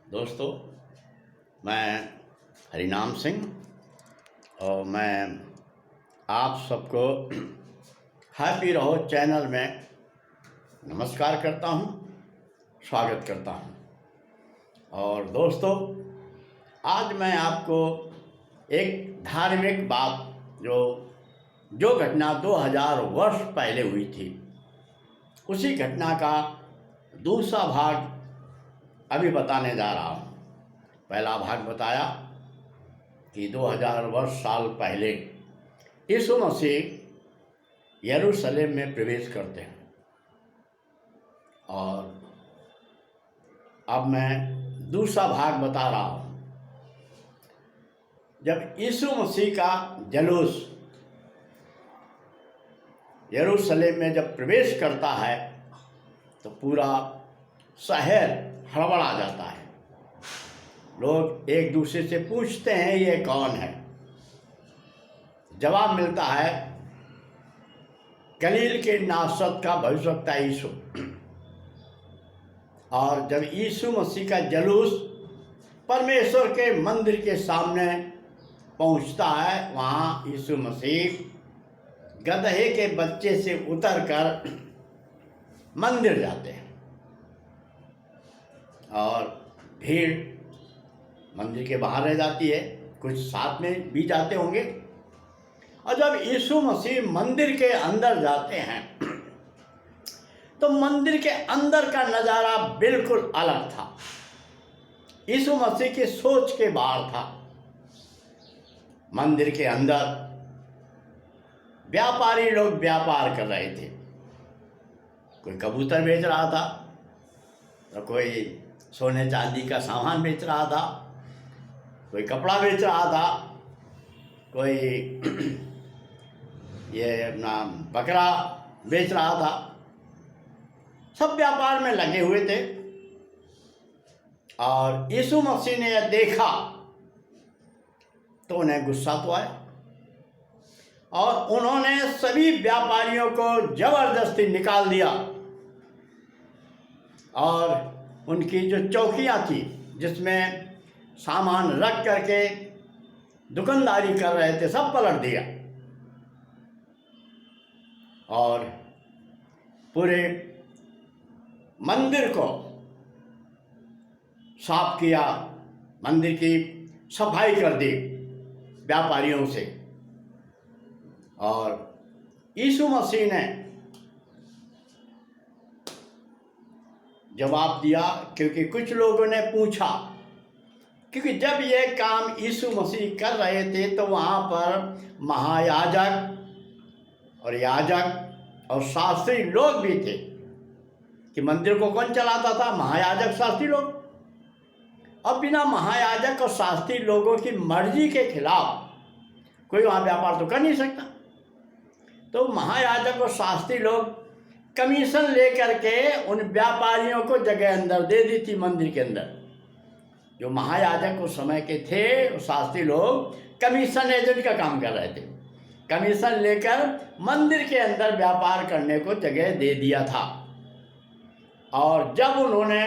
दोस्तों, मैं हरिनाम सिंह और मैं आप सबको हैप्पी रहो चैनल में नमस्कार करता हूं, स्वागत करता हूं। और दोस्तों, आज मैं आपको एक धार्मिक बात जो घटना 2000 वर्ष पहले हुई थी, उसी घटना का दूसरा भाग अभी बताने जा रहा हूँ। पहला भाग बताया कि 2000 वर्ष साल पहले यीशु मसीह यरूशलेम में प्रवेश करते हैं। और अब मैं दूसरा भाग बता रहा हूँ। जब यीशु मसीह का जलूस यरूशलेम में जब प्रवेश करता है तो पूरा शहर हड़बड़ा जाता है। लोग एक दूसरे से पूछते हैं, ये कौन है? जवाब मिलता है, गलील के नासरत का भविष्यवक्ता यीशु। और जब यीशु मसीह का जलूस परमेश्वर के मंदिर के सामने पहुंचता है, वहाँ यीशु मसीह गदहे के बच्चे से उतरकर मंदिर जाते हैं और भीड़ मंदिर के बाहर रह जाती है, कुछ साथ में भी जाते होंगे। और जब यीशु मसीह मंदिर के अंदर जाते हैं तो मंदिर के अंदर का नज़ारा बिल्कुल अलग था। यीशु मसीह की सोच के बाहर था। मंदिर के अंदर व्यापारी लोग व्यापार कर रहे थे। कोई कबूतर बेच रहा था, तो कोई सोने चांदी का सामान बेच रहा था, कोई कपड़ा बेच रहा था, कोई ये अपना बकरा बेच रहा था। सब व्यापार में लगे हुए थे। और यीशु मसीह ने यह देखा तो उन्हें गुस्सा तो आया और उन्होंने सभी व्यापारियों को जबरदस्ती निकाल दिया। और उनकी जो चौकियां थी, जिसमें सामान रख करके दुकानदारी कर रहे थे, सब पलट दिया और पूरे मंदिर को साफ किया, मंदिर की सफाई कर दी व्यापारियों से। और यीशु मसीह ने जवाब दिया, क्योंकि कुछ लोगों ने पूछा, क्योंकि जब यह काम यीशु मसीह कर रहे थे तो वहाँ पर महायाजक और याजक और शास्त्री लोग भी थे। कि मंदिर को कौन चलाता था? महायाजक, शास्त्री लोग। अब बिना महायाजक और शास्त्री लोगों की मर्जी के खिलाफ कोई वहाँ व्यापार तो कर नहीं सकता। तो महायाजक और शास्त्री लोग कमीशन लेकर के उन व्यापारियों को जगह अंदर दे दी थी। मंदिर के अंदर जो महायाजक उस समय के थे, वो शास्त्री लोग कमीशन एजेंट का काम कर रहे थे। कमीशन लेकर मंदिर के अंदर व्यापार करने को जगह दे दिया था। और जब उन्होंने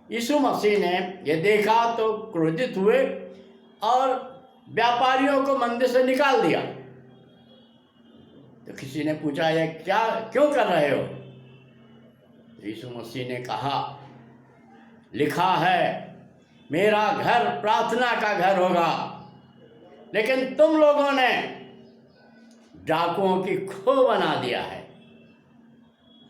यीशु मसीह ने ये देखा तो क्रोधित हुए और व्यापारियों को मंदिर से निकाल दिया। तो किसी ने पूछा, ये क्यों कर रहे हो? यीशु मसीह ने कहा, लिखा है, मेरा घर प्रार्थना का घर होगा, लेकिन तुम लोगों ने डाकुओं की खो बना दिया है।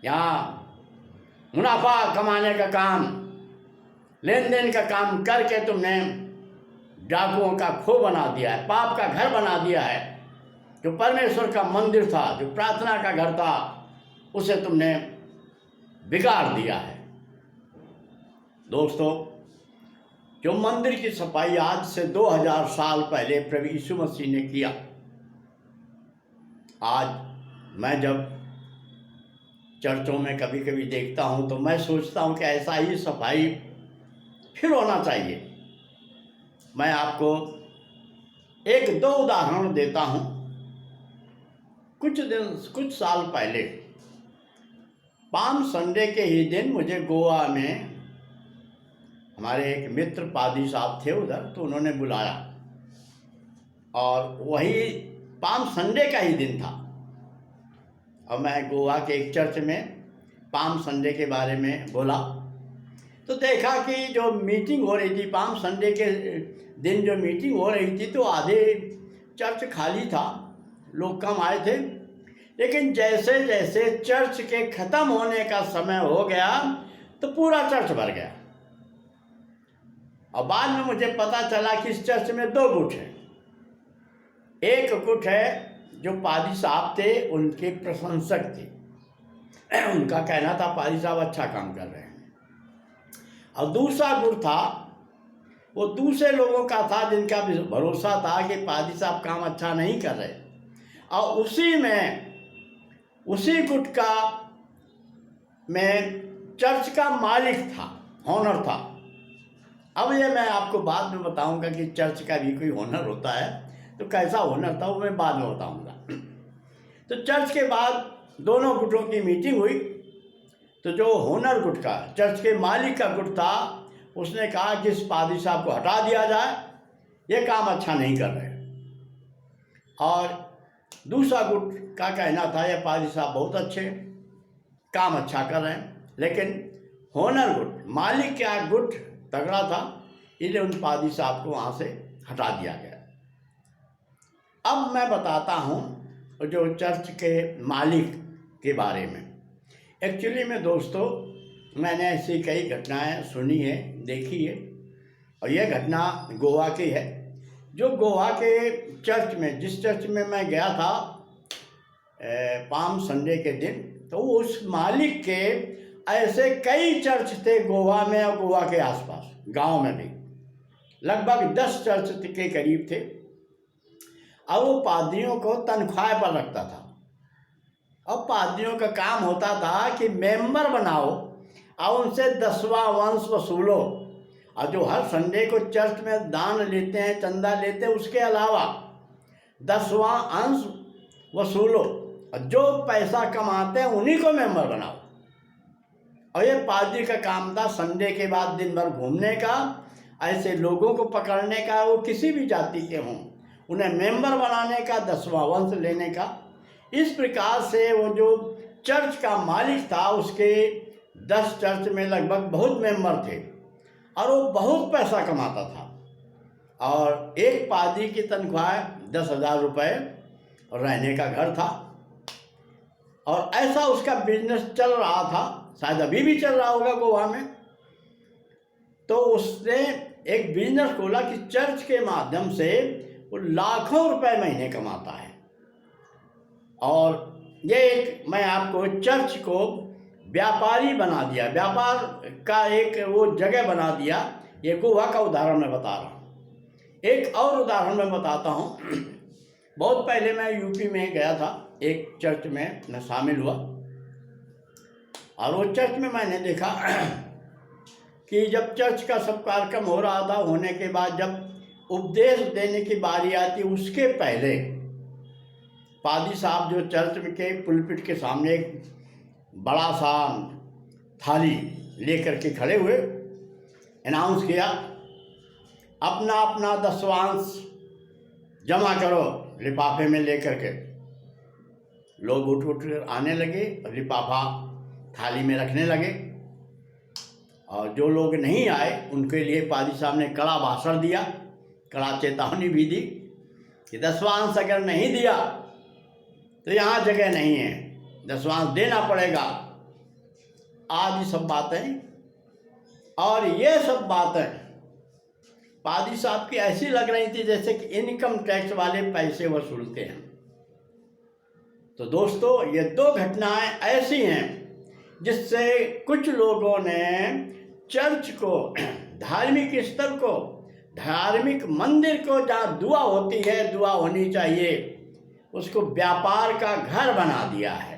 यहाँ मुनाफा कमाने का काम, लेन देन का काम करके तुमने डाकुओं का खो बना दिया है, पाप का घर बना दिया है। जो परमेश्वर का मंदिर था, जो प्रार्थना का घर था, उसे तुमने बिगाड़ दिया है। दोस्तों, जो मंदिर की सफाई आज से 2000 साल पहले प्रभु यीशु मसीह ने किया, आज मैं जब चर्चों में कभी कभी देखता हूँ तो मैं सोचता हूँ कि ऐसा ही सफाई फिर होना चाहिए। मैं आपको एक दो उदाहरण देता हूँ। कुछ साल पहले पाम संडे के ही दिन मुझे गोवा में हमारे एक मित्र पादी साहब थे उधर, तो उन्होंने बुलाया और वही पाम संडे का ही दिन था। और मैं गोवा के एक चर्च में पाम संडे के बारे में बोला, तो देखा कि जो मीटिंग हो रही थी पाम संडे के दिन, जो मीटिंग हो रही थी, तो आधे चर्च खाली था, लोग कम आए थे। लेकिन जैसे जैसे चर्च के ख़त्म होने का समय हो गया तो पूरा चर्च भर गया। और बाद में मुझे पता चला कि इस चर्च में दो गुट हैं। एक गुट है जो पादी साहब थे, उनके प्रशंसक थे, उनका कहना था पादी साहब अच्छा काम कर रहे हैं। और दूसरा गुट था, वो दूसरे लोगों का था जिनका भी भरोसा था कि पादी साहब काम अच्छा नहीं कर रहे। और उसी गुट का में चर्च का मालिक था, ऑनर था। अब ये मैं आपको बाद में बताऊंगा कि चर्च का भी कोई ऑनर होता है, तो कैसा ऑनर था वो मैं बाद में बताऊंगा। तो चर्च के बाद दोनों गुटों की मीटिंग हुई। तो जो ऑनर गुट का, चर्च के मालिक का गुट था, उसने कहा कि इस पादी साहब को हटा दिया जाए, ये काम अच्छा नहीं कर रहे। और दूसरा गुट का कहना था ये पादी साहब बहुत अच्छे, काम अच्छा कर रहे हैं। लेकिन ऑनर गुट, मालिक का गुट तगड़ा था, इसलिए उन पादी साहब को वहाँ से हटा दिया गया। अब मैं बताता हूँ जो चर्च के मालिक के बारे में। एक्चुअली में दोस्तों, मैंने ऐसी कई घटनाएं सुनी है, देखी है, और यह घटना गोवा की है। जो गोवा के चर्च में, जिस चर्च में मैं गया था पाम संडे के दिन, तो उस मालिक के ऐसे कई चर्च थे गोवा में और गोवा के आसपास, गांव में भी लगभग 10 चर्च के करीब थे। और वो पादरियों को तनख्वाह पर रखता था। और पादरियों का काम होता था कि मेंबर बनाओ और उनसे 10वां अंश वसूलो। और जो हर संडे को चर्च में दान लेते हैं, चंदा लेते हैं, उसके अलावा 10वां अंश वसूलो। और जो पैसा कमाते हैं उन्हीं को मेंबर बनाओ। और ये पादरी का काम था संडे के बाद दिन भर घूमने का, ऐसे लोगों को पकड़ने का, वो किसी भी जाति के हों, उन्हें मेंबर बनाने का, 10वां अंश लेने का। इस प्रकार से वो जो चर्च का मालिक था, उसके 10 चर्च में लगभग बहुत मेंबर थे और वो बहुत पैसा कमाता था। और एक पादरी की तनख्वाह 10,000 रुपये और रहने का घर था। और ऐसा उसका बिजनेस चल रहा था, शायद अभी भी चल रहा होगा गोवा में। तो उसने एक बिजनेस खोला कि चर्च के माध्यम से वो लाखों रुपए महीने कमाता है। और ये एक, मैं आपको चर्च को व्यापारी बना दिया, व्यापार का एक वो जगह बना दिया। ये गोवा का उदाहरण मैं बता रहा हूँ। एक और उदाहरण मैं बताता हूँ। बहुत पहले मैं यूपी में गया था, एक चर्च में मैं शामिल हुआ। और वो चर्च में मैंने देखा कि जब चर्च का सब कार्यक्रम हो रहा था, होने के बाद जब उपदेश देने की बारी आती, उसके पहले पादी साहब जो चर्च के पुलपिट के सामने एक बड़ा सा थाली लेकर के खड़े हुए, अनाउंस किया, अपना अपना 10वां अंश जमा करो लिफाफे में लेकर के। लोग उठ उठ आने लगे, लिफाफा थाली में रखने लगे। और जो लोग नहीं आए उनके लिए पादी साहब ने कड़ा भाषण दिया, कड़ा चेतावनी भी दी कि 10वां अंश अगर नहीं दिया तो यहाँ जगह नहीं है, 10वां अंश देना पड़ेगा, आदि सब बातें। और ये सब बातें पादी साहब की ऐसी लग रही थी जैसे कि इनकम टैक्स वाले पैसे वसूलते हैं। तो दोस्तों, ये दो घटनाएं ऐसी हैं जिससे कुछ लोगों ने चर्च को, धार्मिक स्थल को, धार्मिक मंदिर को, जहाँ दुआ होती है, दुआ होनी चाहिए, उसको व्यापार का घर बना दिया है।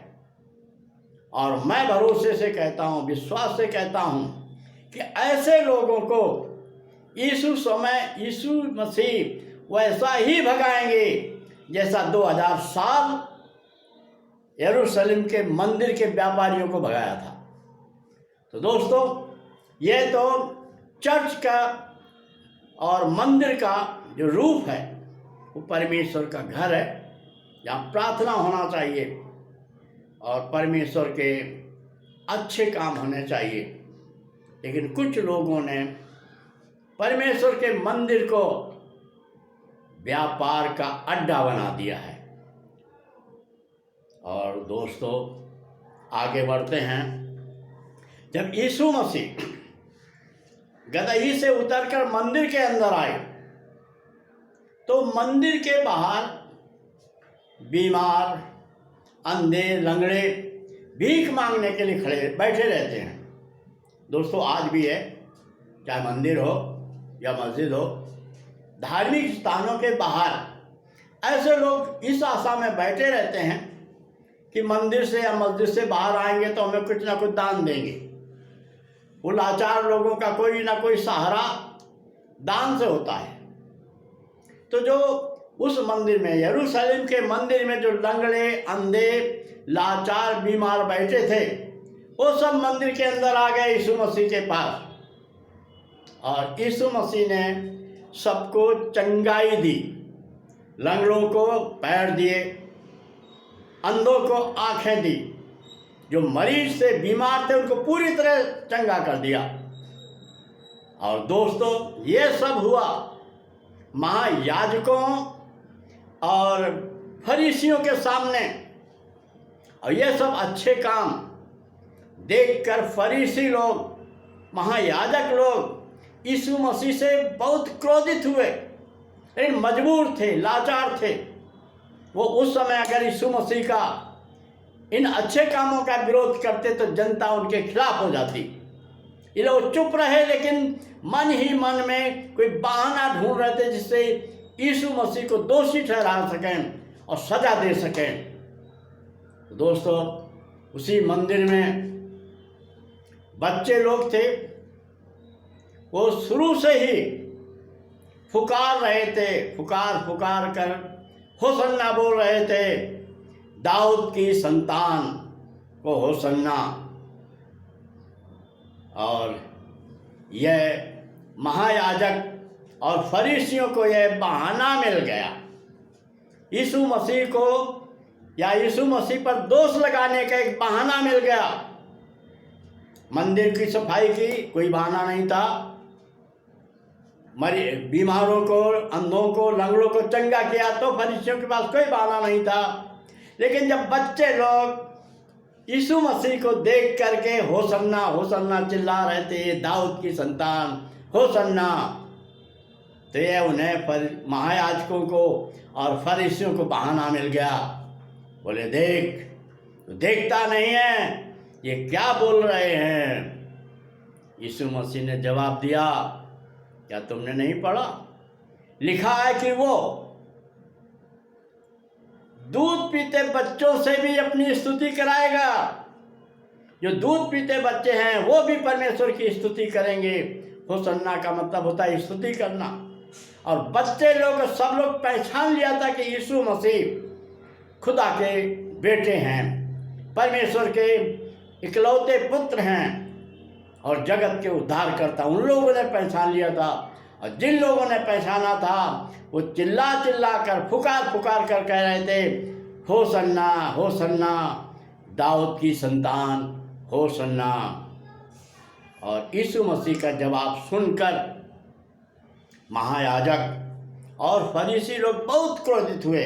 और मैं भरोसे से कहता हूँ, विश्वास से कहता हूँ कि ऐसे लोगों को यीशु मसीह वैसा ही भगाएंगे जैसा 2000 साल यरूशलेम के मंदिर के व्यापारियों को भगाया था। तो दोस्तों, ये तो चर्च का और मंदिर का जो रूप है वो परमेश्वर का घर है, जहाँ प्रार्थना होना चाहिए और परमेश्वर के अच्छे काम होने चाहिए। लेकिन कुछ लोगों ने परमेश्वर के मंदिर को व्यापार का अड्डा बना दिया है। और दोस्तों, आगे बढ़ते हैं। जब यीशु मसीह गदही से उतरकर मंदिर के अंदर आए तो मंदिर के बाहर बीमार, अंधे, लंगड़े भीख मांगने के लिए बैठे रहते हैं। दोस्तों, आज भी है, चाहे मंदिर हो या मस्जिद हो, धार्मिक स्थानों के बाहर ऐसे लोग इस आशा में बैठे रहते हैं कि मंदिर से या मस्जिद से बाहर आएंगे तो हमें कुछ ना कुछ दान देंगे। वो लाचार लोगों का कोई ना कोई सहारा दान से होता है। तो जो उस मंदिर में, यरूशलेम के मंदिर में जो लंगड़े, अंधे, लाचार, बीमार बैठे थे, वो सब मंदिर के अंदर आ गए यीशु मसीह के पास, और यीशु मसीह ने सबको चंगाई दी। लंगड़ों को पैर दिए, अंधों को आंखें दी, जो मरीज से बीमार थे उनको पूरी तरह चंगा कर दिया। और दोस्तों, ये सब हुआ महायाजकों और फरीसियों के सामने। और ये सब अच्छे काम देखकर फरीसी लोग, महायाजक लोग यीशु मसीह से बहुत क्रोधित हुए, लेकिन मजबूर थे, लाचार थे। वो उस समय अगर यीशु मसीह का इन अच्छे कामों का विरोध करते तो जनता उनके खिलाफ हो जाती। ये लोग चुप रहे, लेकिन मन ही मन में कोई बहाना ढूंढ रहे थे जिससे यीशु मसीह को दोषी ठहरा सकें और सजा दे सकें। दोस्तों, उसी मंदिर में बच्चे लोग थे, वो शुरू से ही पुकार रहे थे, पुकार कर होसन्ना बोल रहे थे, दाऊद की संतान को होसन्ना। और यह महायाजक और फरीसियों को यह बहाना मिल गया यीशु मसीह को, या यीशु मसीह पर दोष लगाने का एक बहाना मिल गया। मंदिर की सफाई की कोई बहाना नहीं था, बीमारों को, अंधों को, लंगड़ों को चंगा किया तो फरीसियों के पास कोई बहाना नहीं था। लेकिन जब बच्चे लोग यीशु मसीह को देख करके होसन्ना होसन्ना चिल्ला रहे थे, दाऊद की संतान होसन्ना, तो ये उन्हें महायाजकों को और फरीसियों को बहाना मिल गया। बोले, देख, तो देखता नहीं है, ये क्या बोल रहे हैं। यीशु मसीह ने जवाब दिया, क्या तुमने नहीं पढ़ा? लिखा है कि वो दूध पीते बच्चों से भी अपनी स्तुति कराएगा। जो दूध पीते बच्चे हैं वो भी परमेश्वर की स्तुति करेंगे। होसन्ना का मतलब होता है स्तुति करना। और बच्चे लोग, सब लोग पहचान लिया था कि यीशु मसीह खुदा के बेटे हैं, परमेश्वर के इकलौते पुत्र हैं और जगत के उद्धार करता। उन लोगों ने पहचान लिया था, और जिन लोगों ने पहचाना था वो चिल्ला चिल्ला कर, पुकार कर कह रहे थे, होसन्ना होसन्ना, दाऊद की संतान होसन्ना। और यीशु मसीह का जवाब सुनकर महायाजक और फरीसी लोग बहुत क्रोधित हुए,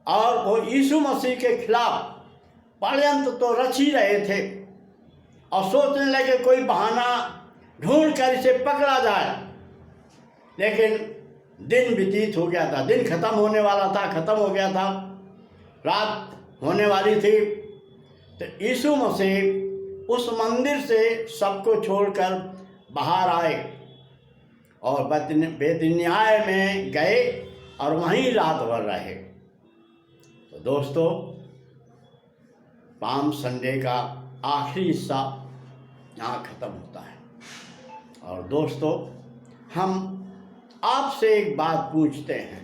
और वो यीशु मसीह के खिलाफ षड्यंत्र तो रच ही रहे थे, और सोचने लगे कोई बहाना ढूंढ कर इसे पकड़ा जाए। लेकिन दिन व्यतीत हो गया था, दिन खत्म होने वाला था, खत्म हो गया था, रात होने वाली थी। तो यीशु मसीह उस मंदिर से सबको छोड़कर बाहर आए और बेतनियाह में गए और वहीं रात भर रहे। तो दोस्तों, पाम संडे का आखिरी हिस्सा यहाँ ख़त्म होता है। और दोस्तों, हम आपसे एक बात पूछते हैं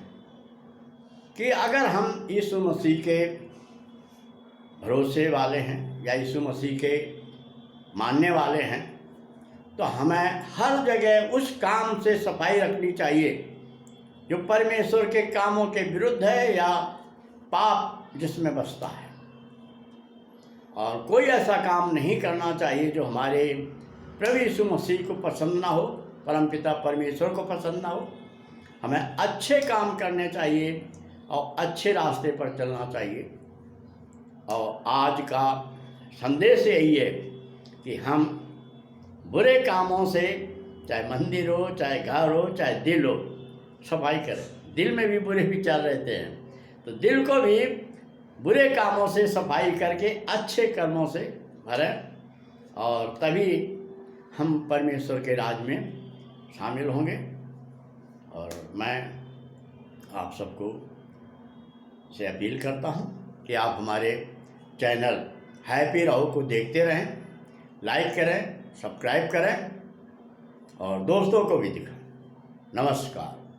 कि अगर हम यीशु मसीह के भरोसे वाले हैं या यीशु मसीह के मानने वाले हैं, तो हमें हर जगह उस काम से सफाई रखनी चाहिए जो परमेश्वर के कामों के विरुद्ध है या पाप जिसमें बसता है। और कोई ऐसा काम नहीं करना चाहिए जो हमारे प्रभु यीशु मसीह को पसंद ना हो, परमपिता परमेश्वर को पसंद ना हो। हमें अच्छे काम करने चाहिए और अच्छे रास्ते पर चलना चाहिए। और आज का संदेश यही है कि हम बुरे कामों से, चाहे मंदिर हो, चाहे घर हो, चाहे दिल हो, सफाई करें। दिल में भी बुरे विचार रहते हैं, तो दिल को भी बुरे कामों से सफाई करके अच्छे कर्मों से भरें, और तभी हम परमेश्वर के राज में शामिल होंगे। और मैं आप सबको से अपील करता हूँ कि आप हमारे चैनल हैप्पी राहु को देखते रहें, लाइक करें, सब्सक्राइब करें और दोस्तों को भी दिखाएं। नमस्कार।